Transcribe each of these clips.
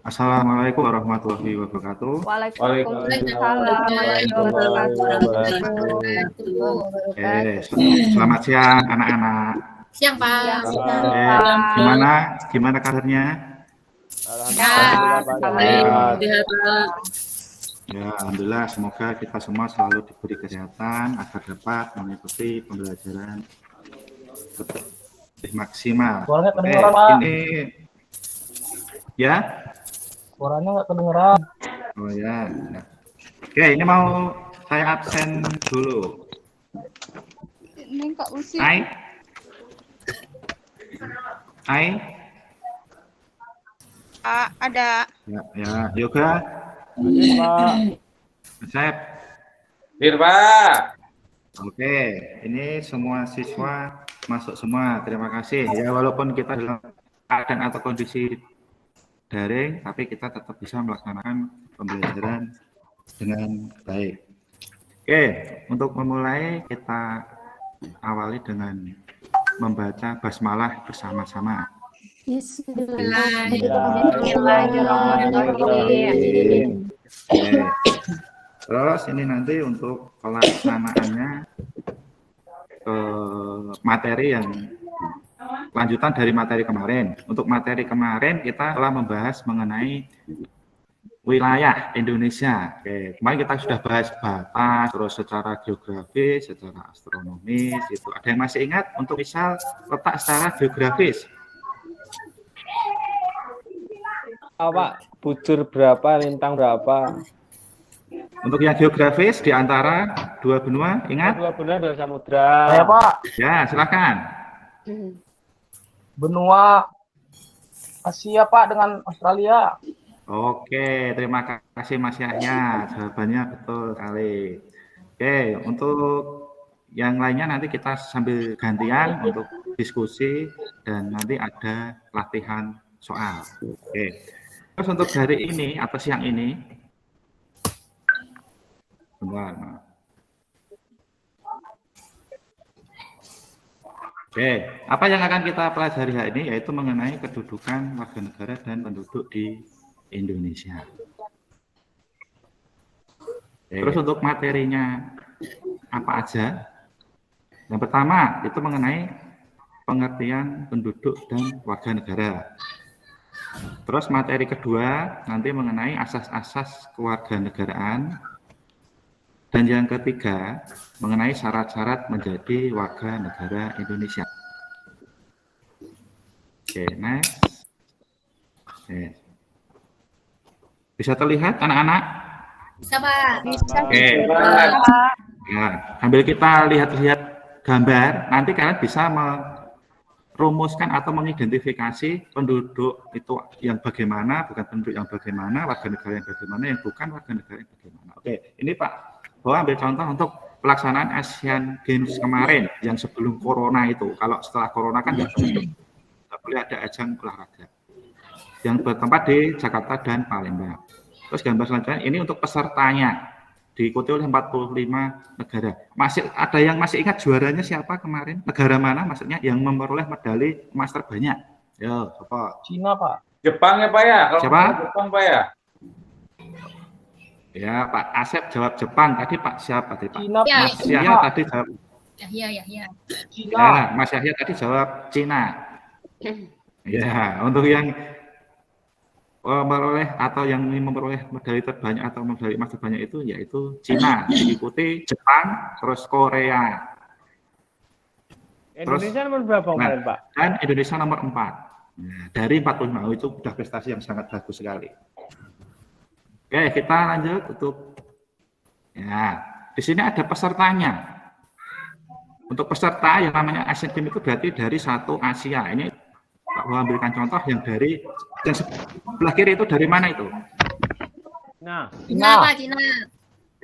Assalamualaikum warahmatullahi wabarakatuh. Waalaikumsalam warahmatullahi wabarakatuh. Selamat siang anak-anak. Siang, Pak. Gimana kabarnya? Alhamdulillah. Ya, alhamdulillah. Semoga kita semua selalu diberi kesehatan agar dapat mengikuti pembelajaran lebih maksimal. Suaranya kedengeran, Pak. Ini ya. Suaranya nggak kedengeran. Oh ya. Oke, ini mau saya absen dulu. Ini Kak Usi. Hai. Ada. Ya, Yoga. Pak. Sep. Pak. Oke, ini semua siswa masuk semua. Terima kasih. Ya, walaupun kita dalam keadaan atau kondisi daring, tapi kita tetap bisa melaksanakan pembelajaran dengan baik. Oke, untuk memulai kita awali dengan membaca basmalah bersama-sama. Bismillahirrahmanirrahim. Oke. Terus ini nanti untuk pelaksanaannya materi yang lanjutan dari materi kemarin. Untuk materi kemarin kita telah membahas mengenai wilayah Indonesia. Oke, kemarin kita sudah bahas batas, terus secara geografis, secara astronomis, itu. Ada yang masih ingat untuk misal letak secara geografis? Pak, bujur berapa, lintang berapa? Untuk yang geografis di antara dua benua, ingat? Dua benua dari samudra. Saya, Pak. Ya, silakan. Benua Asia, Pak, dengan Australia. Oke, terima kasih Mas Yahya. Jawabannya betul sekali. Oke, untuk yang lainnya nanti kita sambil gantian untuk diskusi dan nanti ada latihan soal. Oke. Terus untuk hari ini atau siang ini, bentar. Oke, apa yang akan kita pelajari hari ini yaitu mengenai kedudukan warga negara dan penduduk di Indonesia. Terus untuk materinya apa aja? Yang pertama itu mengenai pengertian penduduk dan warga negara. Terus materi kedua nanti mengenai asas-asas kewarganegaraan. Dan yang ketiga mengenai syarat-syarat menjadi warga negara Indonesia. Oke, next. Oke. Bisa terlihat anak-anak? Bisa, Pak. Oke. Ya, sambil kita lihat-lihat gambar, nanti kalian bisa merumuskan atau mengidentifikasi penduduk itu yang bagaimana, bukan penduduk yang bagaimana, warga negara yang bagaimana, yang bukan warga negara yang bagaimana. Oke, ini Pak, bahwa ambil contoh untuk pelaksanaan Asian Games kemarin yang sebelum Corona itu. Kalau setelah Corona kan nggak boleh ada ajang olahraga yang bertempat di Jakarta dan Palembang. Terus gambar selanjutnya ini untuk pesertanya diikuti oleh 45 negara. Masih ada yang masih ingat juaranya siapa kemarin? Negara mana maksudnya yang memperoleh medali emas terbanyak? Yo, siapa? Cina, Pak. Jepang ya, Pak ya? Kalau Siapa? Jepang, Pak ya? Ya, Pak Asep jawab Jepang. Tadi Pak siapa tadi, Pak? Cina, Ya, Pak. Mas Yahya tadi jawab. Ya. Cina. Ya, Mas Yahya tadi jawab Cina. Ya, untuk yang memperoleh atau yang memperoleh medali terbanyak atau medali emas terbanyak itu yaitu Cina, diikuti Jepang, terus Korea. Indonesia nomor berapa kemarin, Pak? Dan Indonesia nomor 4. Nah, dari 45 itu sudah prestasi yang sangat bagus sekali. Oke, kita lanjut untuk ya, di sini ada pesertanya. Untuk peserta yang namanya Asian Games itu berarti dari satu Asia. Ini Pak mau ambilkan contoh yang dari yang sebelah kiri itu dari mana itu? Nah, Cina, Pak, Cina.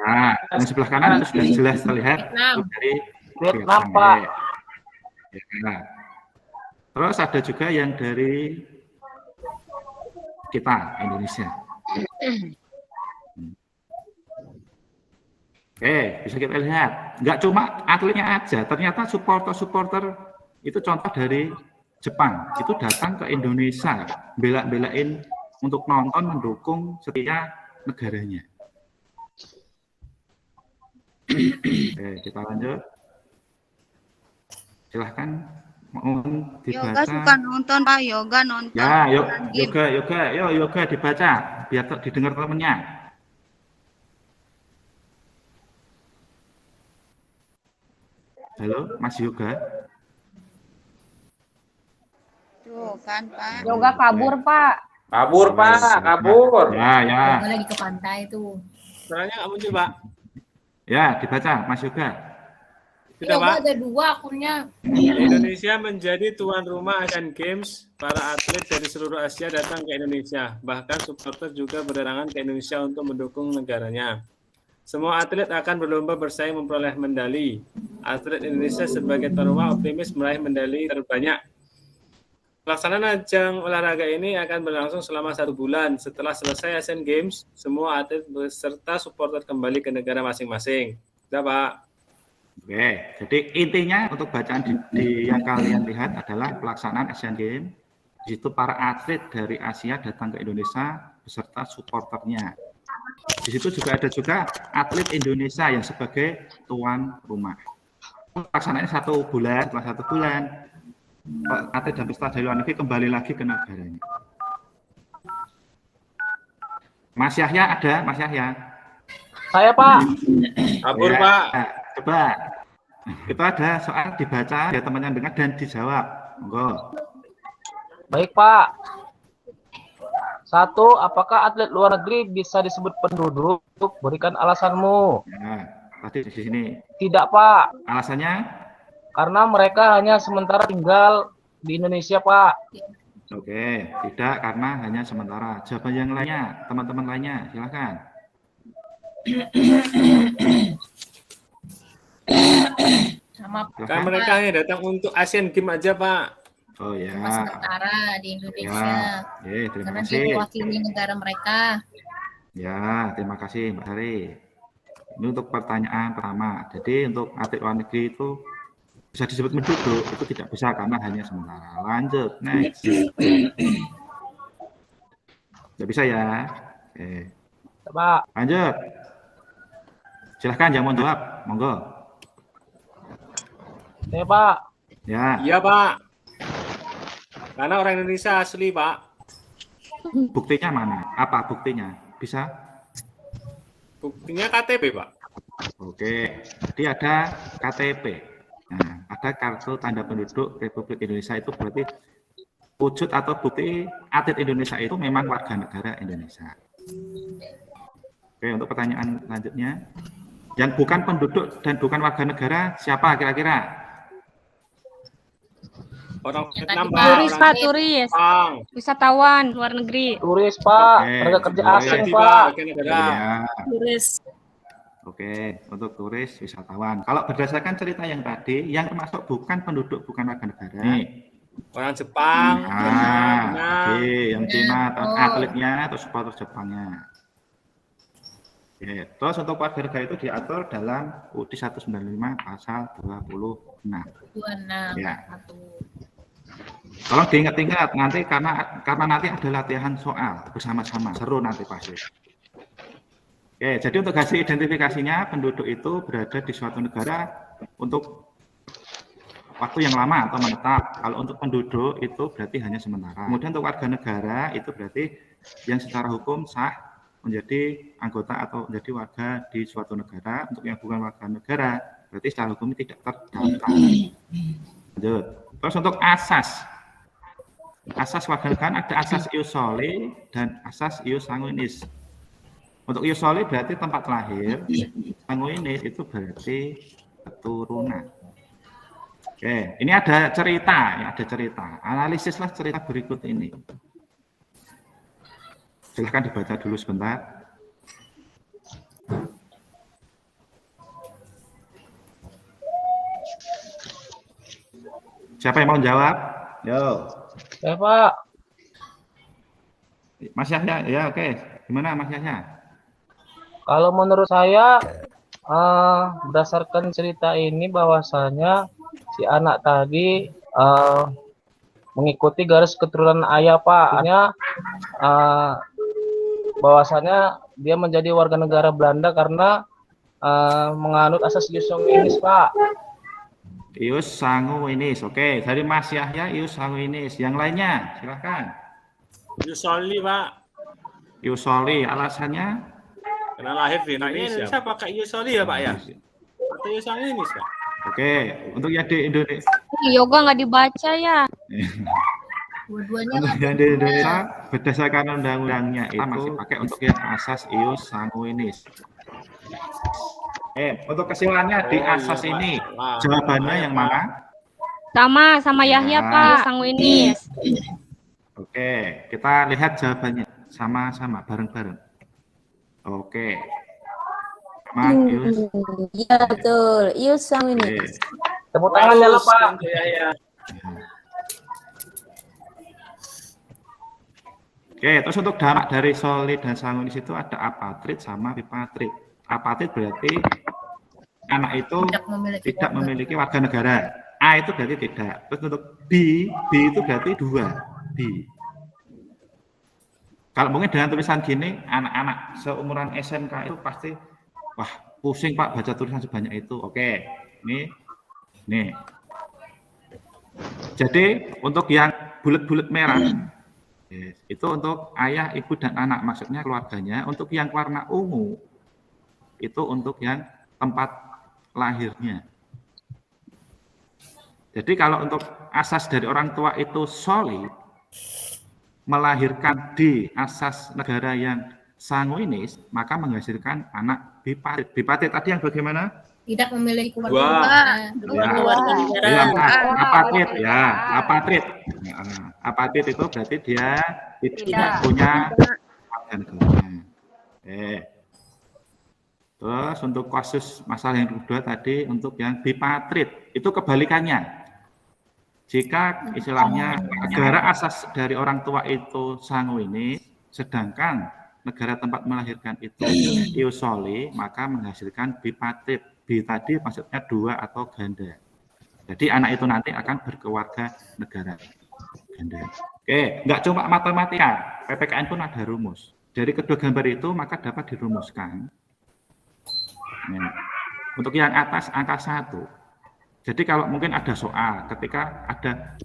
Nah, yang sebelah kanan itu sudah jelas terlihat itu dari Vietnam, Pak. Ya. Terus ada juga yang dari kita, Indonesia. Oke, bisa kita lihat. Nggak cuma atletnya aja, ternyata supporter-supporter itu contoh dari Jepang. Itu datang ke Indonesia, bela-belain untuk nonton mendukung setiap negaranya. Oke, kita lanjut. Silahkan mau Yoga dibaca. suka nonton Pak, yoga nonton. Ya, Game. yoga dibaca biar didengar temennya. Halo, Mas Yoga. Tuh kan Pak. Yoga kabur, Pak. Kabur, Pak. Kabur. Ya. Yoga lagi ke pantai tuh. Suaranya nggak muncul, Pak. Ya, dibaca Mas Yoga. Sudah, Yoga Pak. ada 2 akunnya. Indonesia menjadi tuan rumah Asian Games. Para atlet dari seluruh Asia datang ke Indonesia. Bahkan supporter juga berdatangan ke Indonesia untuk mendukung negaranya. Semua atlet akan berlomba bersaing memperoleh medali. Atlet Indonesia sebagai tuan rumah optimis meraih medali terbanyak. Pelaksanaan ajang olahraga ini akan berlangsung selama 1 bulan. Setelah selesai Asian Games, semua atlet beserta supporter kembali ke negara masing-masing. Sudah, Pak. Oke, jadi intinya untuk bacaan di yang kalian lihat adalah pelaksanaan Asian Games. Di situ para atlet dari Asia datang ke Indonesia beserta supporternya. Di situ juga ada atlet Indonesia yang sebagai tuan rumah. Pelaksanaannya 1 bulan, setelah 1 bulan, atlet dan peserta dari luar negeri kembali lagi ke negaranya. Mas Yahya ada, Mas Yahya? Saya, Pak. Kabur, Ya, Pak. Coba. Itu ada soal dibaca, ya teman-teman dengar dan dijawab. Monggo. Baik, Pak. 1. Apakah atlet luar negeri bisa disebut penduduk? Berikan alasanmu. Ya, tadi di sini. Tidak, Pak. Alasannya? Karena mereka hanya sementara tinggal di Indonesia, Pak. Oke, tidak karena hanya sementara. Jawaban yang lainnya, teman-teman lainnya, silakan. Sama Kan mereka hanya datang untuk Asian Games aja, Pak. Oh ya. cuma sementara di Indonesia. Terima Karena dia kasih. mewakili negara mereka. Ya, terima kasih Mbak Sari. Ini untuk pertanyaan pertama. Jadi untuk atlet luar negeri itu bisa disebut menduduk, itu tidak bisa karena hanya sementara. Lanjut, next. Tidak bisa ya. Oke. Pak. Lanjut. Silahkan yang mau jawab, monggo. Saya, Pak. Ya, Iya, Pak. Karena orang Indonesia asli, Pak. buktinya mana? Apa buktinya? Bisa? Buktinya KTP, Pak. Oke, jadi ada KTP. Nah, ada kartu tanda penduduk Republik Indonesia, itu berarti wujud atau bukti atlet Indonesia itu memang warga negara Indonesia. Oke, untuk pertanyaan selanjutnya, yang bukan penduduk dan bukan warga negara siapa kira-kira? Orang Ya, Vietnam, tadi, Pak. Turis, Orang Pak, turis, Jepang. wisatawan luar negeri, Turis, Pak. Oke, Tenaga kerja boleh. asing, Jadi, Pak. Pak, warga negara. Ya, turis. oke, untuk turis wisatawan. Kalau berdasarkan cerita yang tadi, yang termasuk bukan penduduk, bukan warga negara. Nih, Orang Jepang, Vietnam, oke, yang Cina, Oh. atletnya atau supporter Jepangnya. Oke, terus untuk warga negara itu diatur dalam UUD 195 pasal 26. 26. Ya. 1. Tolong diingat-ingat nanti karena nanti ada latihan soal bersama-sama, seru nanti pasti. Oke, jadi untuk hasil identifikasinya penduduk itu berada di suatu negara untuk waktu yang lama atau menetap. Kalau untuk penduduk itu berarti hanya sementara. Kemudian untuk warga negara itu berarti yang secara hukum sah menjadi anggota atau menjadi warga di suatu negara. Untuk yang bukan warga negara berarti secara hukum tidak terdaftar. Lanjut. Terus untuk asas warga negara ada asas ius soli dan asas ius sanguinis. Untuk ius soli berarti tempat lahir, sanguinis itu berarti keturunan. Oke, ini ada cerita, ya, ada cerita. Analisislah cerita berikut ini. Silahkan dibaca dulu sebentar. Siapa yang mau jawab? Yo. Saya, Pak. Mas Yahya, ya oke. Gimana Mas Yahya? Kalau menurut saya, berdasarkan cerita ini bahwasanya si anak tadi mengikuti garis keturunan ayah Pak. Hanya bahwasannya dia menjadi warga negara Belanda karena menganut asas ius sanguinis Pak. Ius sanguinis. Oke, dari Mas Yahya ius sanguinis. Yang lainnya, silakan. Yusoli, Pak. Iusoli, alasannya? Karena lahir di Indonesia pakai Yusoli ya, Pak ya? Atau Yusanginis, Pak? Oke, untuk yang di Indonesia, Yoga nggak dibaca ya. Dua-duanya untuk lah. yang di Indonesia berdasarkan undang-undangnya itu masih pakai untuk yang asas ius sanguinis. Untuk kesimpulannya di asas ini jawabannya yang mana? Sama Yahya Ya. Pak, sanguinis. Oke, kita lihat jawabannya sama-sama bareng-bareng. Oke. Mas Ius. Iya betul. Ius sanguinis. Tepuk tangan ya Pak. Oke, terus untuk dampak dari soli dan sanguinis itu ada apatrid sama bipatrid. Apatrid berarti anak itu tidak memiliki warga negara. A itu berarti tidak. Terus untuk B itu berarti 2. B. Kalau mungkin dengan tulisan gini, anak-anak seumuran SMK itu pasti, wah pusing Pak baca tulisan sebanyak itu. Oke, nih. Jadi untuk yang bulat-bulat merah, itu untuk ayah, ibu, dan anak, maksudnya keluarganya. Untuk yang warna ungu, itu untuk yang tempat lahirnya. Jadi kalau untuk asas dari orang tua itu soli, melahirkan di asas negara yang sanguinis, maka menghasilkan anak bipatrid. Bipatrid tadi yang bagaimana? Tidak memiliki Wah. keluarga negara. Ya, apatrid ya, apatrid. Apatrid itu berarti dia tidak punya warga negara. Terus untuk kasus masalah yang kedua tadi untuk yang bipatrid itu kebalikannya. Jika istilahnya negara asas dari orang tua itu sanguinis, sedangkan negara tempat melahirkan itu ius soli, maka menghasilkan bipatrid. B tadi maksudnya 2 atau ganda. Jadi anak itu nanti akan berkeluarga negara ganda. Oke, nggak cuma matematika, PPKN pun ada rumus. Dari kedua gambar itu maka dapat dirumuskan. Nah, untuk yang atas angka 1. Jadi kalau mungkin ada soal ketika ada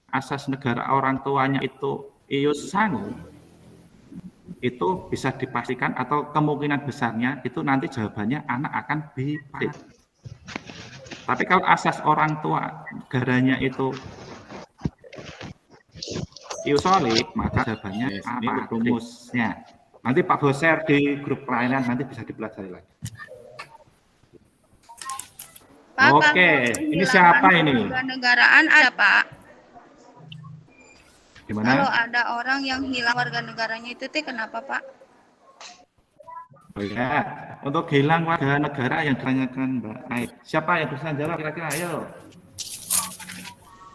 asas negara orang tuanya itu ius sangu, itu bisa dipastikan atau kemungkinan besarnya itu nanti jawabannya anak akan bipatrid. Tapi kalau asas orang tua negaranya itu ius soli, maka jawabannya apa rumusnya. Nanti Pak Bos share di grup pelayanan, nanti bisa dipelajari lagi. Pak, Oke, ini siapa ini? Negaraan ada Pak. Gimana? Kalau ada orang yang hilang warga negaranya itu kenapa Pak? Oh ya, untuk hilang warga negara yang ditanyakan Mbak Aik. Siapa yang bisa jawab kira-kira? Ayo.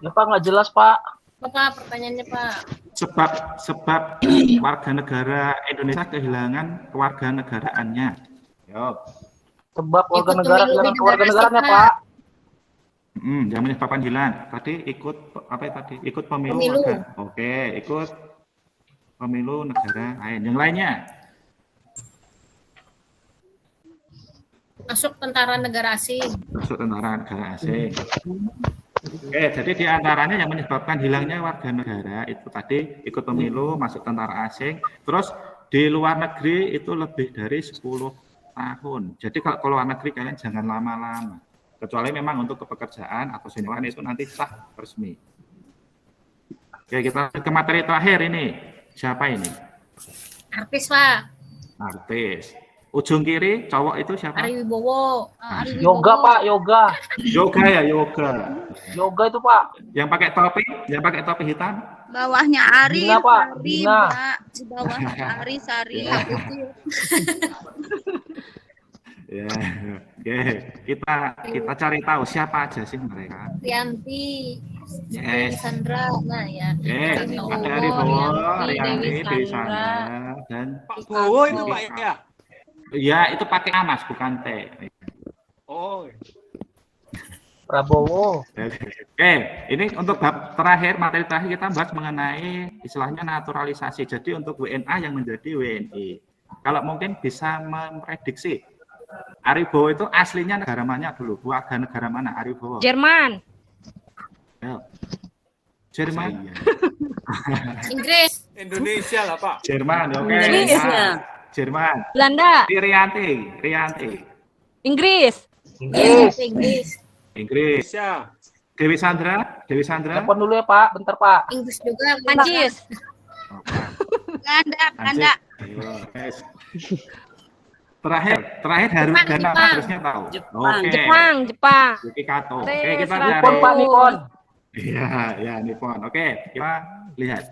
Ya Pak nggak jelas Pak. Pak, pertanyaannya Pak. Sebab warga negara Indonesia kehilangan kewarganegaraannya. Yo. Sebab warga Ikut negara pemilu kehilangan di keluarga negara negaranya kita. Pak. Yang menyebabkan hilang. Tadi ikut apa tadi? Ikut pemilu. Pemilu. Warga. Oke, ikut pemilu negara lain. Yang lainnya? Masuk tentara negara asing. Masuk tentara negara asing. Oke, jadi di antaranya yang menyebabkan hilangnya warga negara itu tadi ikut pemilu, masuk tentara asing, terus di luar negeri itu lebih dari 10 tahun. Jadi kalau ke luar negeri kalian jangan lama-lama. Kecuali memang untuk kepekerjaan atau senilaian itu nanti sah resmi. Oke, kita ke materi terakhir ini. Siapa ini? Artis Pak. Artis. Ujung kiri cowok itu siapa? Ari Wibowo. Yoga Pak, yoga. Yoga ya, yoga. Yoga itu Pak. Yang pakai topi hitam. Bawahnya Ari, Dina, Pak. Sari, Dina. Mbak. Di bawahnya Ari, Sari, putih. Ya, oke. Kita cari tahu siapa aja sih mereka. Rianti. Yes. Sandra. Nah ya. Ada Wibowo, Ari Bowo, Rianti, Rianti, Dewi Dewi Sandra. Sandra, dan Pak Bowo itu Pak ya? ya itu pakai A Mas, bukan T. Oh. Prabowo. Oke, ini untuk bab terakhir, materi terakhir kita bahas mengenai istilahnya naturalisasi. Jadi untuk WNA yang menjadi WNI. Kalau mungkin bisa memprediksi, Ari Bowo itu aslinya negara mana dulu? Warga negara mana Ari Bowo? Jerman. Ya. Jerman. Inggris. Indonesia lah Pak. Jerman, oke. Inggrisnya. Jerman. Belanda. Rianti. Inggris. Inggris. Inggris. Inggris. Indonesia. Dewi Sandra. Telepon dulu ya Pak, bentar Pak. Inggris juga. Prancis. Belanda. Yes. Terakhir harus Jepang, dan Jepang. harusnya tahu. Jepang. Oke. Jepang. Yuki Kato. Oke, Saya kita serah Nippon cari. Pak, Nippon. Iya, Nippon. Oke, kita lihat.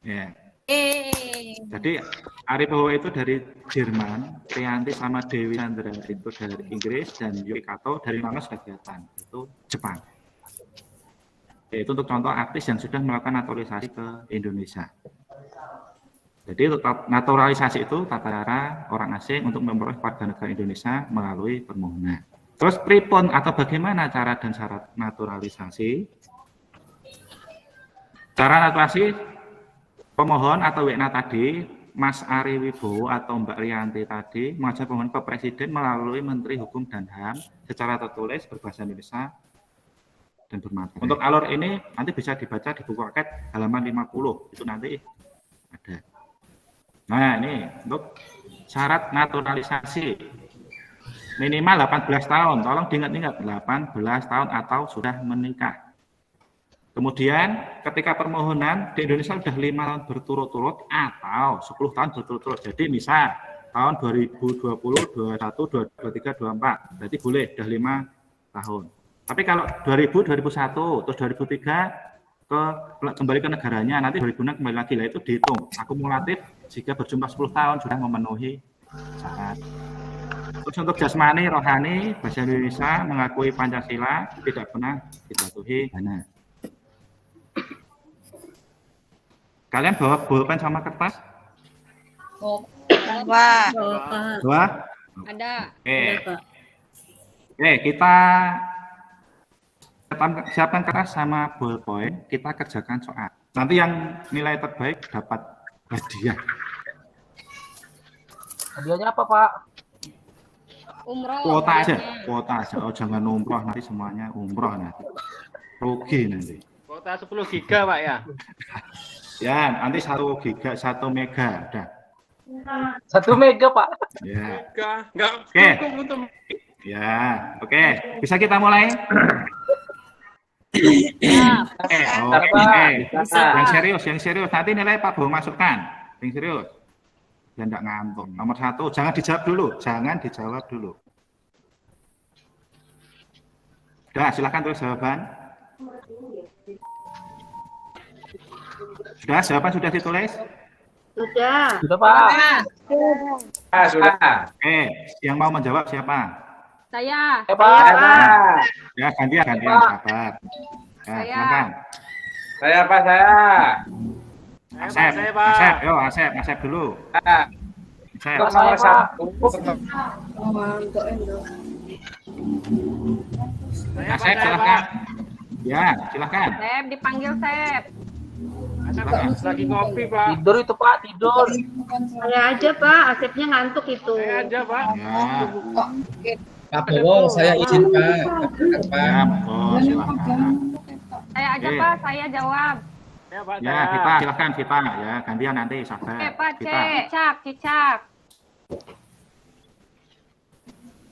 Ya. Jadi Ari Bowo itu dari Jerman, Rianti sama Dewi Sandra itu dari Inggris, dan Yuki Kato dari mana sudah kelihatan itu Jepang. Itu untuk contoh artis yang sudah melakukan naturalisasi ke Indonesia. Jadi untuk naturalisasi itu tata cara orang asing untuk memperoleh warga negara Indonesia melalui permohonan. Terus pripun atau bagaimana cara dan syarat naturalisasi? Cara naturalisasi pemohon atau WNA tadi, Mas Ari Wibowo atau Mbak Rianti tadi mengajukan permohonan ke Presiden melalui Menteri Hukum dan HAM secara tertulis berbahasa Indonesia dan bermateri. Untuk alur ini nanti bisa dibaca di buku paket halaman 50, itu nanti ada. Nah, ini untuk syarat naturalisasi minimal 18 tahun. Tolong diingat-ingat 18 tahun atau sudah menikah. Kemudian ketika permohonan di Indonesia sudah 5 tahun berturut-turut atau 10 tahun berturut-turut. Jadi misal tahun 2020, 21, 22, 23, 24. Berarti boleh sudah 5 tahun. Tapi kalau 2000, 2001, terus 2003 kembali ke negaranya, nanti 2006 kembali lagi lah, itu dihitung akumulatif jika berjumlah 10 tahun sudah memenuhi syarat. Terus untuk jasmani, rohani, bahasa Indonesia mengakui Pancasila, tidak pernah dijatuhi dana. Kalian bawa bolpen sama kertas? Wah. Dua? Ada. Oke, kita siapkan kertas sama ballpoint, kita kerjakan soal. Nanti yang nilai terbaik dapat hadiah. Hadiahnya apa Pak? Umroh. Kuota aja. Oh, jangan umroh, nanti semuanya umroh nanti. Rugi nanti. Kuota 10 giga Pak ya. Ya, nanti 1 giga, 1 mega, udah. 1 mega Pak. Ya. Enggak Oke. cukup untuk Ya, oke. Bisa kita mulai? Oke. Yang serius. Nanti nilai Pak Bowo masukkan. Yang serius. Biar enggak ngantuk. Nomor 1, jangan dijawab dulu. Sudah, silakan tulis jawaban. Jawaban sudah ditulis? Sudah. Sudah Pak. Sudah. Oke, yang mau menjawab siapa? Saya. Pak. Ya, gantian sahabat. Ya, Saya. silakan. Saya Pak, saya. Asep, saya, Pak. Asep dulu. Asep. Nomor 1. Asep, silakan. Ya, silakan. Sep, dipanggil Sep. lagi ngopi Pak. Tidur itu Pak, tidur. Saya aja Pak, Asepnya ngantuk itu. Saya aja Pak. Ya, Pak Bowo, saya izin Pak. ya, monggo, silakan. Saya aja Oke. Pak, saya jawab. Ya Pak. Ya, saya. Vita, silakan Vita. Ya, gantian nanti sabar. Pak, Vita. cicak.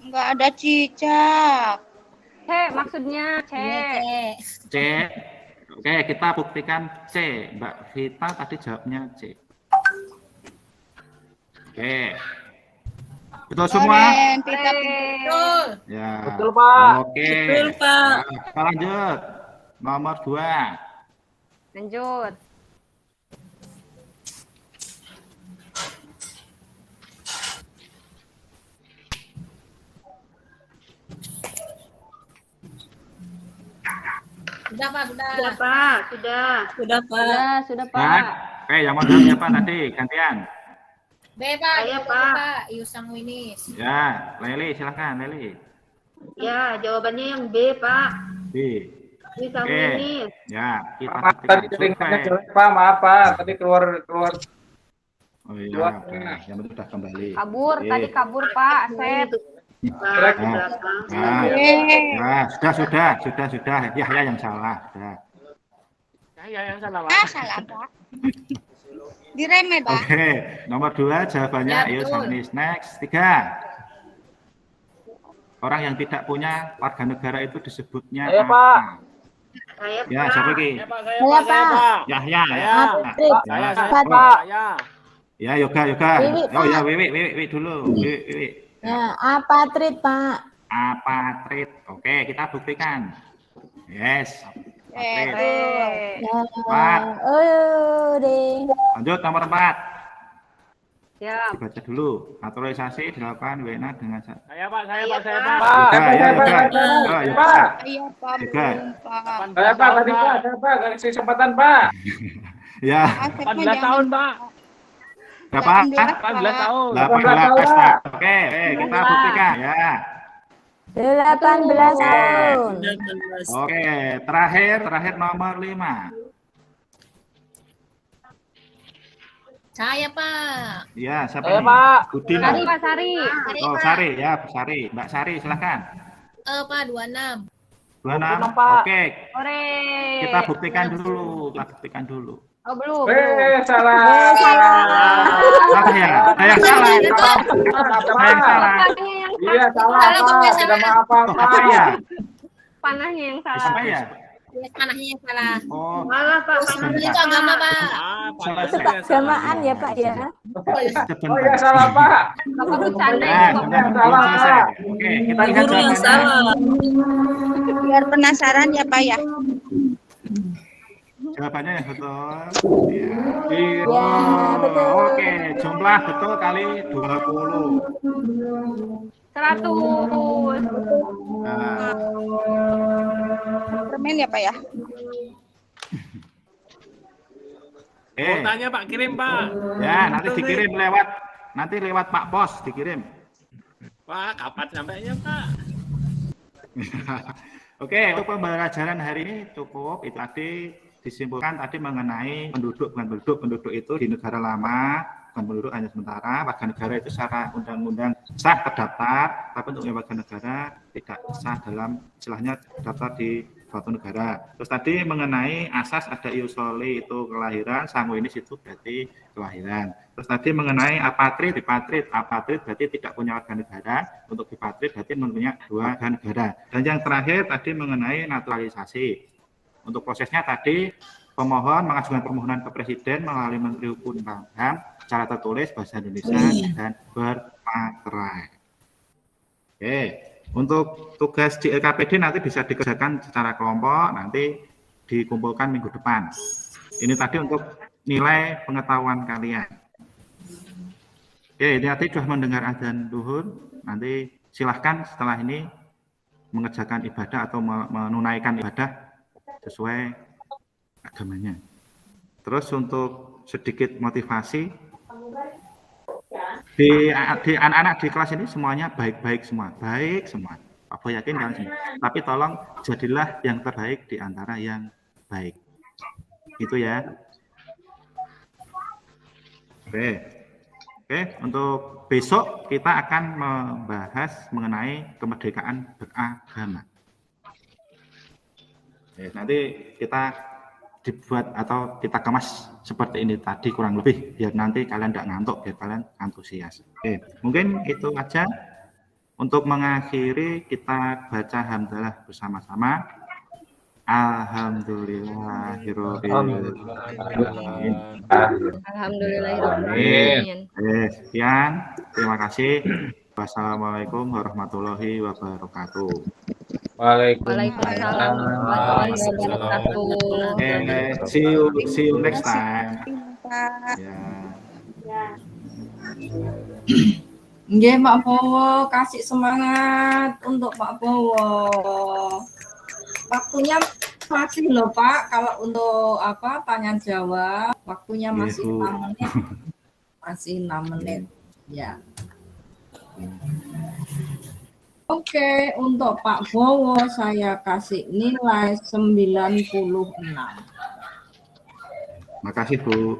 Enggak ada cicak. C, maksudnya C. C. Oke, kita buktikan C. Mbak Vita tadi jawabnya C. Oke. Betul semua? Keren, Vita. Betul. Ya. Betul, Pak. Oke. Betul, Pak. Nah, kita lanjut. Nomor 2. Lanjut. Sudah Pak, sudah. Sudah Pak, sudah. Sudah Pak. Sudah Ya. Pak. Oke, yang mau jawab siapa nanti? Gantian. B Pak, Saya, gitu, Pak. Pak. Yusang Winis. Ya, Leli, silakan Leli. Ya, jawabannya yang B, Pak. B. Bisa Oke. finish. Ya, kita Maaf, tadi buktikan jaringannya survei. jelek, Pak. Maaf, Pak. Tadi keluar. Oh iya, Dua. udah. Yang penting udah kembali. Kabur, Oke. tadi kabur, Pak. Asep. Jelek. Nah, sudah. Ya yang salah. Sudah. Ya, yang salah, Pak. Ah, salah, Pak. Diremeh, Pak. Oke, nomor 2 jawabannya. Ya, Ayo, betul. Sanis. Next, 3. Orang yang tidak punya warga negara itu disebutnya Ayo, apa? Pak. Saya, Ya, siapa lagi? Saya, Pak. Saya, Pak. Yahya. Saya. Ya, Pak. ya, Yoga. Wiwi, Oh Pak. ya, Wiwi dulu. Wiwi. Ya, apatrit, Pak. Apatrit. Oke, kita buktikan. Yes. Apatrit. Ya. Pak. Deh. Lanjut nomor 4. siap. Dibaca dulu. Naturalisasi dilakukan WNA dengan Saya, Pak. Saya, Iya, Pak. Saya, Pak. Pak. Yoga, ya, Yoga. Pak. Oh, Yoga. Pak. Iya, Pak. Juga. Belum, Pak. Saya, Pak. Tadi, Pak. Saya, Pak. Kasih kesempatan, Pak. Ya, Asepnya 18 jangan, tahun, Pak. berapa? 18 tahun. 18 tahun. Oke, kita buktikan ya. 18 tahun. Oke, terakhir nomor 5. Saya, Pak. Ya, siapa Saya, nih? Pak. Budina. Sari, Pak, Sari. Oh, Sari ya, Sari. Mbak Sari, silakan. Pak, 26. 26. 26, Pak. Oke, Ore. kita buktikan dulu. Oh, belum. Salah. Salah ya? Saya yang salah. Saya yang salah. Panahnya yang Iya, salah, Salah, Pak. Pak. Tidak maaf, Pak. Oh, apa ya? panahnya yang salah. Apa ya? Panahnya yang salah. Oh, Malah, Pak. Itu agama, Pak. Keagamaan ya, Pak ya. sebentar. Oh, iya, salah, Pak. Bapak bercanda Nah, itu. belum Salah, selesai. Pak. Oke, kita lihat Guru yang jawabannya. salah. Biar penasaran ya, Pak ya. Jawabannya yang betul. Ya. Ya, betul. Oke, jumlah betul kali 20. 100. Nah, Permen ya, Pak ya. Tanya, Pak. Kirim, Pak. ya nanti dikirim lewat Pak Pos dikirim. Pak, kapan sampainya, Pak? Oke, untuk pembelajaran hari ini cukup. Itu tadi disimpulkan tadi mengenai penduduk itu di negara lama, bukan penduduk hanya sementara. Warga negara itu secara undang-undang sah terdaftar, tapi untuk warga negara tidak sah dalam istilahnya terdaftar di suatu negara. Terus tadi mengenai asas ada ius soli itu kelahiran, sanguinis itu berarti kelahiran. Terus tadi mengenai apatrid berarti tidak punya warga negara, untuk dipatrid berarti mempunyai 2 warga negara. Dan yang terakhir tadi mengenai naturalisasi. Untuk prosesnya tadi pemohon mengajukan permohonan ke Presiden melalui Menteri Hukum dan HAM secara tertulis bahasa Indonesia dan bermaterai. Oke. Untuk tugas di LKPD nanti bisa dikerjakan secara kelompok, nanti dikumpulkan minggu depan. Ini tadi untuk nilai pengetahuan kalian. Oke, ini nanti sudah mendengar azan duhur, nanti silahkan setelah ini mengerjakan ibadah atau menunaikan ibadah sesuai agamanya. Terus untuk sedikit motivasi, di anak-anak di kelas ini semuanya baik semua. Pak Boy yakin kalian semua. Tapi tolong jadilah yang terbaik di antara yang baik. Itu ya. Oke, untuk besok kita akan membahas mengenai kemerdekaan beragama. Nanti kita dibuat atau kita kemas seperti ini tadi kurang lebih biar nanti kalian tidak ngantuk, biar kalian antusias. Oke, mungkin itu aja. Untuk mengakhiri kita baca hamdalah bersama-sama. Alhamdulillahirobbil alamin. Alhamdulillahirobbilalamin. Sekian, terima kasih. Wassalamualaikum warahmatullahi wabarakatuh. Waalaikumsalam warahmatullahi wabarakatuh. See you next time. Pak. Ya. Nggih, Pak Bowo, kasih semangat untuk Pak Bowo. Waktunya masih loh, Pak. Kalau untuk tanya jawab, waktunya masih 6 menit. Masih 6 menit. Ya. Oke, untuk Pak Bowo saya kasih nilai 96. Makasih Bu.